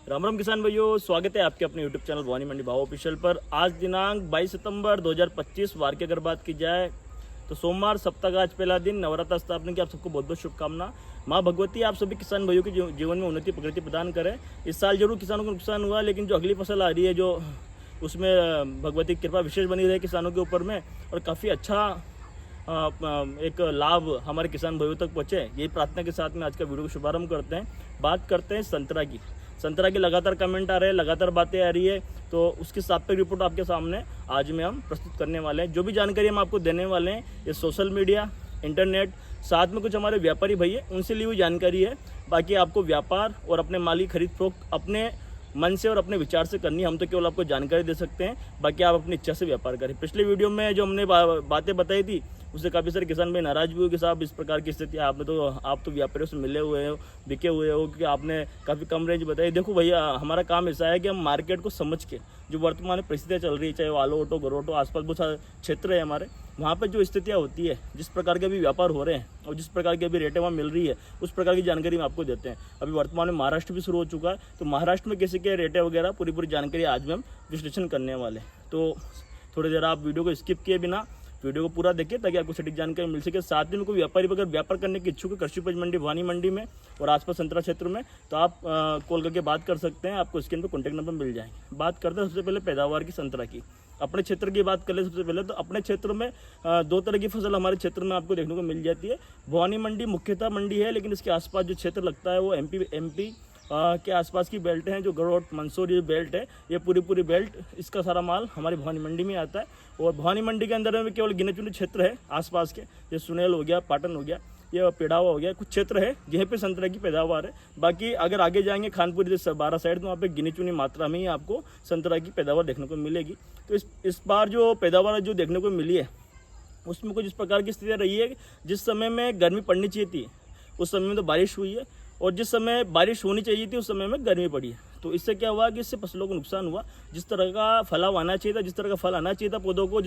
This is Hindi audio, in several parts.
राम राम किसान भाइयों, स्वागत है आपके अपने यूट्यूब चैनल भवानी मंडी भाव ऑफिशियल पर। आज दिनांक 22 सितंबर 2025 वार की अगर बात की जाए तो सोमवार, सप्ताह का आज पहला दिन, नवरात्र स्थापना की आप सबको बहुत बहुत शुभकामना। माँ भगवती आप सभी किसान भाइयों के जीवन में उन्नति प्रगति प्रदान करें। इस साल जरूर किसानों को नुकसान हुआ, लेकिन जो अगली फसल आ रही है जो उसमें भगवती की कृपा विशेष बनी रहे किसानों के ऊपर में, और काफ़ी अच्छा एक लाभ हमारे किसान भाइयों तक पहुँचे, यही प्रार्थना के साथ में आज का वीडियो को शुभारंभ करते हैं। बात करते हैं संतरा की लगातार कमेंट आ रहे हैं, लगातार बातें आ रही है, तो उसकी सापेक्ष रिपोर्ट आपके सामने आज में हम प्रस्तुत करने वाले हैं। जो भी जानकारी हम आपको देने वाले हैं ये सोशल मीडिया, इंटरनेट, साथ में कुछ हमारे व्यापारी भाई है उनसे ली हुई जानकारी है। बाकी आपको व्यापार और अपने माल की खरीद फरोख्त अपने मन से और अपने विचार से करनी है। हम तो केवल आपको जानकारी दे सकते हैं, बाकी आप अपनी इच्छा से व्यापार करें। पिछले वीडियो में जो हमने बातें बताई थी उससे काफ़ी सारे किसान भाई नाराज भी हुए कि साहब इस प्रकार की स्थिति आप तो व्यापारियों से मिले हुए हो, बिके हुए हो, कि आपने काफ़ी कम रेंज बताई। देखो भैया, हमारा काम ऐसा है कि हम मार्केट को समझ के जो वर्तमान परिस्थितियाँ चल रही है, चाहे वो आलो ऑटो, गरोटो, आसपास बहुत सारे क्षेत्र है हमारे, वहाँ पर जो स्थितियाँ होती है, जिस प्रकार के अभी व्यापार हो रहे हैं और जिस प्रकार की अभी रेटें वहाँ मिल रही है, उस प्रकार की जानकारी हम आपको देते हैं। अभी वर्तमान में महाराष्ट्र भी शुरू हो चुका है, तो महाराष्ट्र में कैसे क्या रेटें वगैरह पूरी जानकारी आज में हम विश्लेषण करने वाले हैं। तो थोड़ी देर आप वीडियो को स्किप किए बिना वीडियो को पूरा देखिए ताकि आपको सटीक जानकारी मिल सके। साथ ही में कोई व्यापारी अगर व्यापार करने के इच्छुक है कृषि उपज मंडी भवानी मंडी में और आसपास संतरा क्षेत्र में, तो आप कॉल करके बात कर सकते हैं, आपको स्क्रीन पर कॉन्टैक्ट नंबर मिल जाएंगे। बात करते हैं सबसे पहले पैदावार की संतरा की। अपने क्षेत्र की बात कर ले सबसे पहले, तो अपने क्षेत्र में दो तरह की फसल हमारे क्षेत्र में आपको देखने को मिल जाती है। भवानी मंडी मुख्यतः मंडी है, लेकिन इसके आसपास जो क्षेत्र लगता है वो एमपी के आसपास की बेल्ट हैं, जो गरोट, मंदसौर ये बेल्ट है, ये पूरी बेल्ट, इसका सारा माल हमारी भवानी मंडी में आता है। और भवानी मंडी के अंदर में केवल गिने चुने क्षेत्र है आसपास के, जैसे सुनेल हो गया, पाटन हो गया, ये पेड़ावा हो गया, कुछ क्षेत्र है जहाँ पे संतरा की पैदावार है। बाकी अगर आगे जाएंगे खानपुर जैसे 12 साइड, तो वहाँ पे गिनी चुनी मात्रा में ही आपको संतरा की पैदावार देखने को मिलेगी। तो इस बार जो पैदावार जो देखने को मिली है उसमें कुछ इस प्रकार की स्थिति रही है, जिस समय में गर्मी पड़नी चाहिए थी उस समय में तो बारिश हुई है, और जिस समय बारिश होनी चाहिए थी उस समय में गर्मी पड़ी है। तो इससे क्या हुआ कि इससे फसलों को नुकसान हुआ। जिस तरह का फलाव आना चाहिए था, जिस तरह का फल आना चाहिए था पौधों को,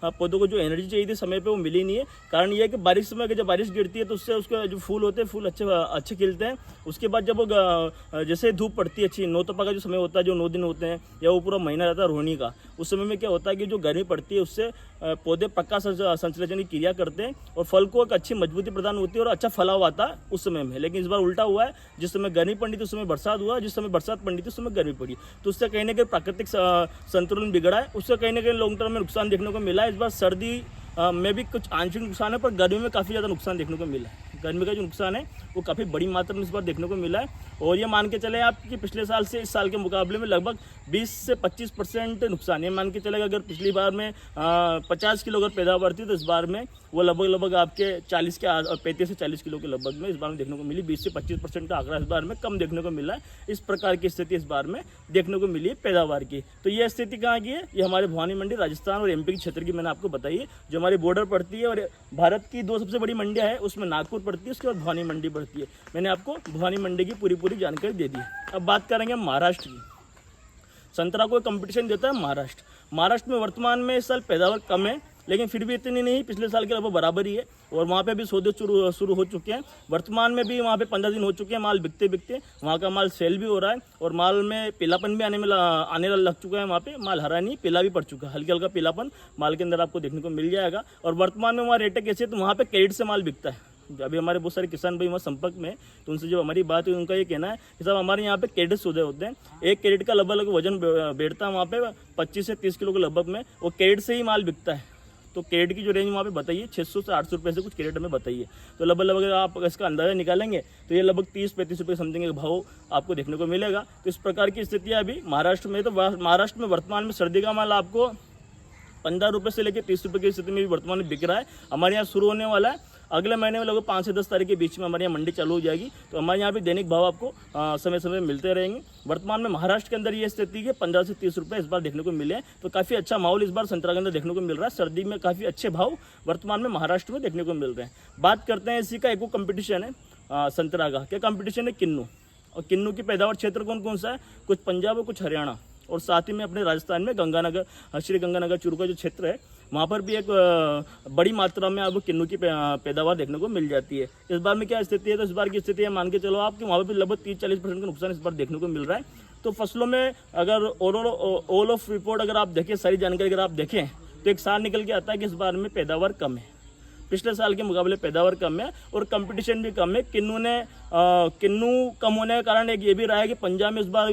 पौधों को जो एनर्जी चाहिए थी समय पे वो मिली नहीं है। कारण ये है कि बारिश समय जब बारिश गिरती है तो उससे उसके जो फूल होते हैं, फूल अच्छे खिलते हैं। उसके बाद जब वो जैसे धूप पड़ती है अच्छी, 9 तपा का जो समय होता है, जो 9 दिन होते हैं, या वो पूरा महीना रहता है रोहिणी का, उस समय में क्या होता है कि जो गर्मी पड़ती है उससे पौधे पक्का संश्लेषण की क्रिया करते हैं और फल को एक अच्छी मजबूती प्रदान होती है और अच्छा फलाव आता है उस समय में। लेकिन इस बार उल्टा हुआ है, जिस समय गर्मी पड़ी थी उस समय बरसात हुआ, जिस समय बरसात पड़ी थी उस समय गर्मी पड़ी, तो उससे कहीं ना कहीं प्राकृतिक संतुलन बिगड़ा है, उससे कहीं ना कहीं लॉन्ग टर्म में नुकसान देखने को मिला है। इस बार सर्दी में भी कुछ आंशिक नुकसान है, पर गर्मी में काफ़ी ज़्यादा नुकसान देखने को मिला है। गर्मी का जो नुकसान है वो काफ़ी बड़ी मात्रा में इस बार देखने को मिला है, और ये मान के चले आप कि पिछले साल से इस साल के मुकाबले में लगभग 20 से 25% नुकसान। ये मान के चलेगा अगर पिछली बार में 50 किलो अगर पैदावार थी, तो इस बार में वो लगभग आपके 35 से 40 किलो के लगभग में इस बार में देखने को मिली। 20 से 25% का आंकड़ा इस बार में कम देखने को मिला है। इस प्रकार की स्थिति इस बार में देखने को मिली है पैदावार की। तो ये स्थिति कहाँ की है? ये हमारे भवानी मंडी राजस्थान और एमपी के क्षेत्र की मैंने आपको बताई है, जो हमारी बॉर्डर पड़ती है। और भारत की 2 सबसे बड़ी मंडियाँ है, उसमें नागपुर पड़ती है, उसके बाद भवानी मंडी पड़ती है। मैंने आपको भवानी मंडी की पूरी जानकारी दे दी है। अब बात करेंगे महाराष्ट्र की। संतरा को कंपटीशन देता है महाराष्ट्र में वर्तमान में इस साल पैदावार कम है, लेकिन फिर भी इतनी नहीं, पिछले साल के लगभग बराबर ही है। और वहाँ पे भी सौदे शुरू हो चुके हैं। वर्तमान में भी वहाँ पे 15 दिन हो चुके हैं, माल बिकते वहाँ का माल सेल भी हो रहा है, और माल में पीलापन भी आने लग चुका है। वहाँ पे माल हरा नहीं, पीला भी पड़ चुका है, हल्का पीलापन माल के अंदर आपको देखने को मिल जाएगा। और वर्तमान में वहाँ रेटें कैसे है, तो वहाँ पे कैरेट से माल बिकता है। अभी हमारे बहुत सारे किसान भाई वहाँ संपर्क में, तो उनसे जो हमारी बात हुई उनका ये कहना है कि साहब हमारे यहाँ पे कैरेट सौदे होते हैं। एक कैरेट का लगभग वजन बैठता है वहाँ पे 25 से 30 किलो के लगभग में, वो कैरेट से ही माल बिकता है। तो कैरेट की जो रेंज वहाँ पे बताइए 600 से 800 रुपये से कुछ कैरेट में बताइए, तो लगभग आप इसका अंदाजा निकालेंगे तो ये लगभग 30-35 रुपये समथिंग भाव आपको देखने को मिलेगा। तो इस प्रकार की स्थितियाँ अभी महाराष्ट्र में। तो महाराष्ट्र में वर्तमान में सर्दी का माल आपको 15 रुपये से लेकर 30 रुपये की स्थिति में भी वर्तमान में बिक रहा है। हमारे यहाँ शुरू होने वाला है अगले महीने में, लगभग 5 से 10 तारीख के बीच में हमारे यहाँ मंडी चालू हो जाएगी। तो हमारे यहाँ भी दैनिक भाव आपको समय समय मिलते रहेंगे। वर्तमान में महाराष्ट्र के अंदर ये स्थिति है 15 से 30 रुपये इस बार देखने को मिले हैं। तो काफ़ी अच्छा माहौल इस बार संतरा के अंदर देखने को मिल रहा है। सर्दी में काफ़ी अच्छे भाव वर्तमान में महाराष्ट्र में देखने को मिल रहे हैं। बात करते हैं इसी का एक कंपटीशन है संतरा का। क्या कंपटीशन है? किन्नू। और किन्नू की पैदावार क्षेत्र कौन कौन सा है? कुछ पंजाब और कुछ हरियाणा, और साथ ही में अपने राजस्थान में गंगानगर, श्री गंगानगर चूरू का जो क्षेत्र है वहाँ पर भी एक बड़ी मात्रा में आपको किन्नू की पैदावार देखने को मिल जाती है। इस बार में क्या स्थिति है? तो इस बार की स्थिति है मान के चलो आप कि वहाँ पर भी लगभग 30-40% का नुकसान इस बार देखने को मिल रहा है। तो फसलों में अगर ऑल ऑफ रिपोर्ट अगर आप देखें, सारी जानकारी अगर आप देखें तो एक साल निकल के आता है कि इस बार में पैदावार कम है, पिछले साल के मुकाबले पैदावार कम है और कंपटीशन भी कम है। किन्नू कम होने का कारण एक ये भी रहा है कि पंजाब में इस बार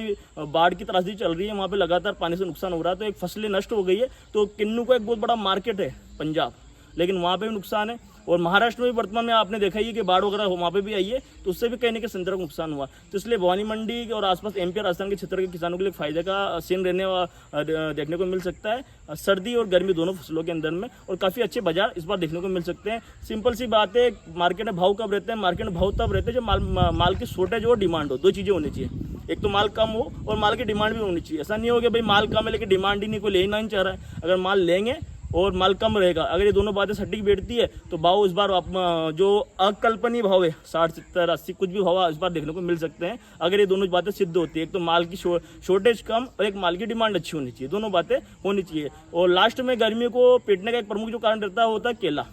बाढ़ की त्रासदी चल रही है, वहाँ पे लगातार पानी से नुकसान हो रहा है, तो एक फसलें नष्ट हो गई है। तो किन्नू का एक बहुत बड़ा मार्केट है पंजाब, लेकिन वहाँ पे भी नुकसान है। और महाराष्ट्र में भी वर्तमान में आपने देखा ही कि बाढ़ वगैरह वहाँ पे भी आई है, तो उससे भी कहीं ना कहीं संतरा को नुकसान हुआ। तो इसलिए भवानी मंडी और आसपास एमपी और राजस्थान के क्षेत्र के किसानों के लिए फायदे का सीन देखने को मिल सकता है सर्दी और गर्मी दोनों फसलों के अंदर में, और काफ़ी अच्छे बाजार इस बार देखने को मिल सकते हैं। सिंपल सी बात है, मार्केट में भाव कब रहते हैं? मार्केट में भाव तब रहते हैं जब माल की शॉर्टेज हो, डिमांड हो, दो चीज़ें होनी चाहिए। एक तो माल कम हो और माल की डिमांड भी होनी चाहिए। ऐसा नहीं हो कि भाई माल कम है लेकिन डिमांड ही नहीं, कोई लेना नहीं चाह रहा है। अगर माल लेंगे और माल कम रहेगा, अगर ये दोनों बातें सटीक बैठती है तो भाव इस बार जो अकल्पनीय भाव है 60, 70, 80 कुछ भी भाव इस बार देखने को मिल सकते हैं, अगर ये दोनों बातें सिद्ध होती है। एक तो माल की शॉर्टेज कम और एक माल की डिमांड अच्छी होनी चाहिए, दोनों बातें होनी चाहिए। और लास्ट में गर्मी को पीटने का एक प्रमुख जो कारण रहता है वो होता है केला।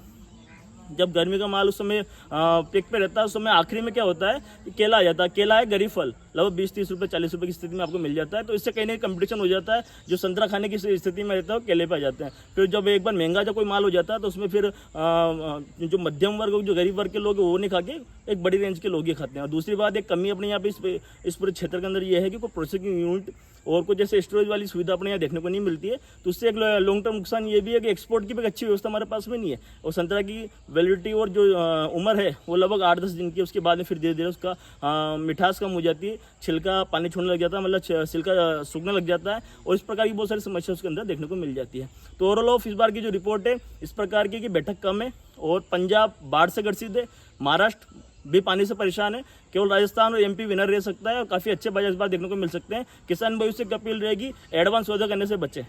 जब गर्मी का माल उस समय पिक पे रहता है, उस समय आखिरी में क्या होता है कि केला आ जाता है। केला है गरीब फल, लगभग 20-30 रुपये 40 रुपये की स्थिति में आपको मिल जाता है, तो इससे कहीं ना कहीं कंपटीशन हो जाता है। जो संतरा खाने की स्थिति में रहता है वो केले पे आ जाते हैं। फिर जब एक बार महंगा जब कोई माल हो जाता है तो उसमें फिर जो मध्यम वर्ग, जो गरीब वर्ग के लोग वो नहीं खा के एक बड़ी रेंज के लोग ही खाते हैं। और दूसरी बात, एक कमी अपने यहाँ पे इस पूरे क्षेत्र के अंदर ये है कि कोई प्रोसेसिंग यूनिट और कुछ जैसे स्टोरेज वाली सुविधा अपने यहाँ देखने को नहीं मिलती है, तो उससे एक लॉन्ग टर्म नुकसान ये भी है कि एक्सपोर्ट की भी अच्छी व्यवस्था हमारे पास में नहीं है। और संतरा की वैलिडिटी और जो उम्र है वो लगभग 8-10 दिन की, उसके बाद में फिर धीरे धीरे उसका मिठास कम हो जाती है, छिलका पानी छोड़ने लग जाता है, मतलब छिलका सूखने लग जाता है, और इस प्रकार की बहुत सारी समस्या उसके अंदर देखने को मिल जाती है। तो ओवरऑल ऑफ इस बार की जो रिपोर्ट है इस प्रकार की कि बैठक कम है और पंजाब बाढ़ से ग्रसित है, महाराष्ट्र भी पानी से परेशान है, केवल राजस्थान और एमपी विनर रह सकता है और काफ़ी अच्छे बाजार इस बार देखने को मिल सकते हैं। किसान भाई से अपील रहेगी, एडवांस सौदा करने से बचें।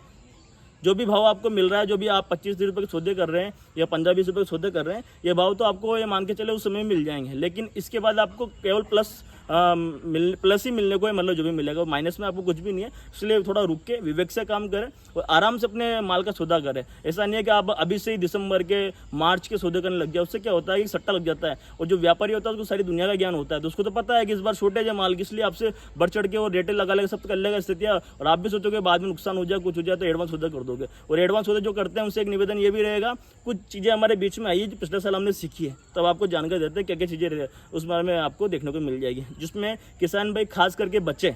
जो भी भाव आपको मिल रहा है, जो भी आप 25-30 रुपये के सौदे कर रहे हैं या 15-20 रुपये के सौदे कर रहे हैं, ये भाव तो आपको ये मान के चले उस समय मिल जाएंगे, लेकिन इसके बाद आपको केवल प्लस ही मिलने को है, मतलब जो भी मिलेगा माइनस में आपको कुछ भी नहीं है। इसलिए थोड़ा रुक के विवेक से काम करें और आराम से अपने माल का सौदा करें। ऐसा नहीं है कि आप अभी से ही दिसंबर के मार्च के सौदे करने लग जाए, उससे क्या होता है कि सट्टा लग जाता है। और जो व्यापारी होता है उसको सारी दुनिया का ज्ञान होता है, तो उसको तो पता है कि इस बार शॉर्टेज है माल की, इसलिए आपसे बढ़ चढ़ के और रेटें लगा लेगा, सब कर लेगा स्थितियाँ, और आप भी सोचोगे बाद में नुकसान हो जाए, कुछ हो जाए तो एडवांस सौदा कर दोगे। और एडवांस सौदे जो करते हैं उनसे एक निवेदन ये भी रहेगा, कुछ चीज़ें हमारे बीच में आई है जो पिछले साल हमने सीखी है, तब आपको जानकारी देते हैं क्या क्या चीज़ें उस बारे में आपको देखने को मिल जाएगी, जिसमें किसान भाई खास करके बच्चे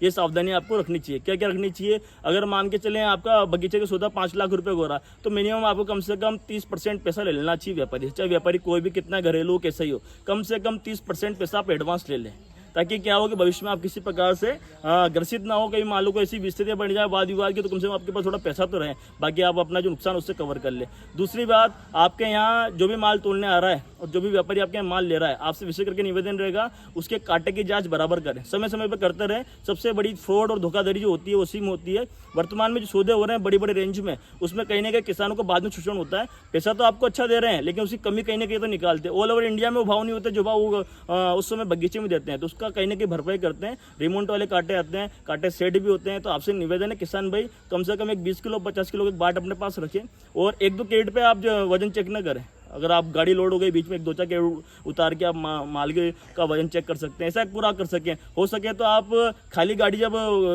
ये सावधानी आपको रखनी चाहिए। क्या क्या रखनी चाहिए? अगर मान के चलें आपका बगीचे का सौदा 5 लाख रुपए हो रहा है, तो मिनिमम आपको कम से कम 30% पैसा ले लेना चाहिए व्यापारी, चाहे व्यापारी कोई भी कितना घरेलू कैसा ही हो, कम से कम 30% पैसा आप एडवांस ले लें, ताकि क्या हो कि भविष्य में आप किसी प्रकार से ग्रसित ना हो। कहीं मान लो कोई ऐसी स्थितियाँ बन जाए वाद विवाद की, तो कम से कम आपके पास थोड़ा पैसा तो रहे, बाकी आप अपना जो नुकसान उससे कवर कर ले। दूसरी बात, आपके यहाँ जो भी माल तोलने आ रहा है और जो भी व्यापारी आपके यहाँ माल ले रहा है, आपसे विशेष करके निवेदन रहेगा उसके कांटे की जांच बराबर करें, समय समय पर करते रहें। सबसे बड़ी फ्रॉड और धोखाधड़ी जो होती है उसी में होती है। वर्तमान में जो सौदे हो रहे हैं बड़ी बड़ी रेंज में, उसमें कहीं ना कहीं किसानों को बाद में शोषण होता है। पैसा तो आपको अच्छा दे रहे हैं लेकिन उसकी कमी कहीं ना कहीं तो निकालते हैं। ऑल ओवर इंडिया में वो भाव नहीं होते जो भाव उस समय बगीचे में देते हैं, तो उसका कहीं ना कहीं भरपाई करते हैं। रिमोट वाले कांटे आते हैं, कांटे सेट भी होते हैं। तो आपसे निवेदन है किसान भाई, कम से कम एक 20 किलो 50 किलो के बाट अपने पास रखें, और 1-2 क्रेट पे आप जो वजन चेक न करें। अगर आप गाड़ी लोड हो गई बीच में 1-2 क्रेट उतार के आप माल का वजन चेक कर सकते हैं, ऐसा पूरा कर सकें। हो सके तो आप खाली गाड़ी जब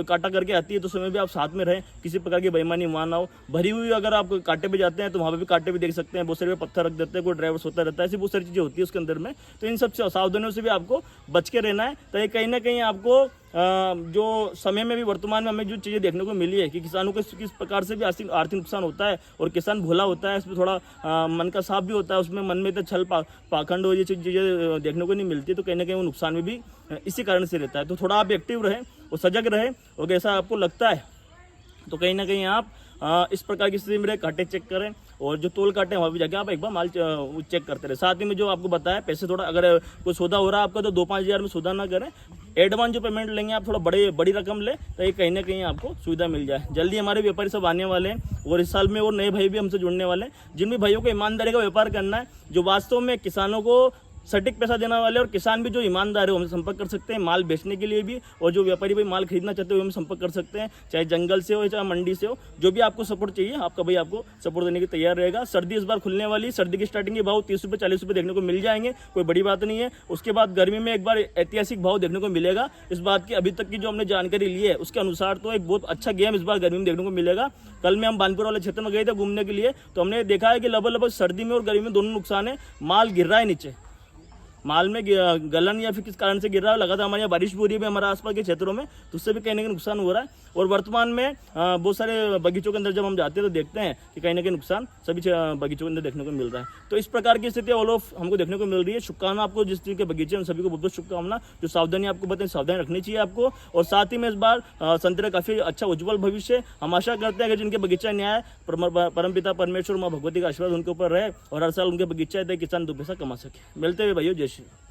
काटा करके आती है तो समय भी आप साथ में रहें, किसी प्रकार की बेईमानी वहाँ ना हो। भरी हुई अगर आप कांटे पे जाते हैं तो वहाँ पे भी कांटे भी देख सकते हैं, बहुत सारे पत्थर रख देते हैं, कोई ड्राइवर सोता रहता है, ऐसी बहुत सारी चीज़ें होती है उसके अंदर में। तो इन सब सावधानियों से भी आपको बच के रहना है, ताकि कहीं ना कहीं आपको जो समय में भी वर्तमान में हमें जो चीज़ें देखने को मिली है कि किसानों को किस प्रकार से भी आर्थिक नुकसान होता है, और किसान भोला होता है, इसमें थोड़ा मन का साफ भी होता है, उसमें मन में तो छल पाखंड और ये चीज़ें देखने को नहीं मिलती, तो कहीं ना कहीं वो नुकसान में भी इसी कारण से रहता है। तो थोड़ा आप एक्टिव रहें और सजग रहें, और ऐसा आपको लगता है तो कहीं ना कहीं आप इस प्रकार की स्थिति में रहे, कांटे चेक करें, और जो तोल काटे हैं वहाँ भी जाके आप एक बार माल चेक करते रहे। साथ ही में जो आपको बताया, पैसे थोड़ा अगर कोई सौदा हो रहा है आपका तो 2-5 हज़ार में सौदा ना करें। एडवांस जो पेमेंट लेंगे आप थोड़ा बड़ी रकम लें, ताकि कहीं ना कहीं आपको सुविधा मिल जाए। जल्दी हमारे व्यापारी सब आने वाले हैं, और इस साल में और नए भाई भी हमसे जुड़ने वाले हैं, जिन भी भाइयों को ईमानदारी का व्यापार करना है, जो वास्तव में किसानों को सटीक पैसा देने वाले और किसान भी जो ईमानदार है वो हमसे संपर्क कर सकते हैं माल बेचने के लिए भी, और जो व्यापारी भाई माल खरीदना चाहते हैं वो हमें संपर्क कर सकते हैं, चाहे जंगल से हो चाहे मंडी से हो। जो भी आपको सपोर्ट चाहिए आपका भाई आपको सपोर्ट देने के तैयार रहेगा। सर्दी इस बार खुलने वाली, सर्दी की स्टार्टिंग के भाव 30 रुपये 40 रुपये देखने को मिल जाएंगे, कोई बड़ी बात नहीं है। उसके बाद गर्मी में एक बार ऐतिहासिक भाव देखने को मिलेगा। इस बात की अभी तक की जो हमने जानकारी ली है उसके अनुसार तो एक बहुत अच्छा गेम इस बार गर्मी में देखने को मिलेगा। कल में हम बानपुर वाले क्षेत्र में गए थे घूमने के लिए, तो हमने देखा है कि लगभग सर्दी में और गर्मी में दोनों नुकसान है। माल गिर रहा है नीचे, माल में गलन या फिर किस कारण से गिर रहा है। लगातार हमारे यहाँ बारिश भी हो रही है हमारे आसपास के क्षेत्रों में, तो उससे भी कहीं ना कहीं नुकसान हो रहा है। और वर्तमान में बहुत सारे बगीचों के अंदर जब हम जाते हैं तो देखते हैं कि कहीं ना कहीं नुकसान सभी बगीचों के अंदर देखने को मिल रहा है। तो इस प्रकार की स्थिति ऑल ऑफ हमको देखने को मिल रही है। शुभकामना आपको जिस चीज़ के बगीचे, उन सभी को बहुत बहुत शुभकामना। जो सावधानी आपको बताएं, सावधानी रखनी चाहिए आपको। और साथ ही में इस बार संतरे काफ़ी अच्छा उज्जवल भविष्य हम आशा करते हैं कि जिनके बगीचा न्याय परमपिता परमेश्वर माँ भगवती का आशीर्वाद उनके ऊपर रहे और हर साल उनके बगीचा किसान 2 पैसा कमा सके। मिलते हुए भाइयों, जय श्री राम।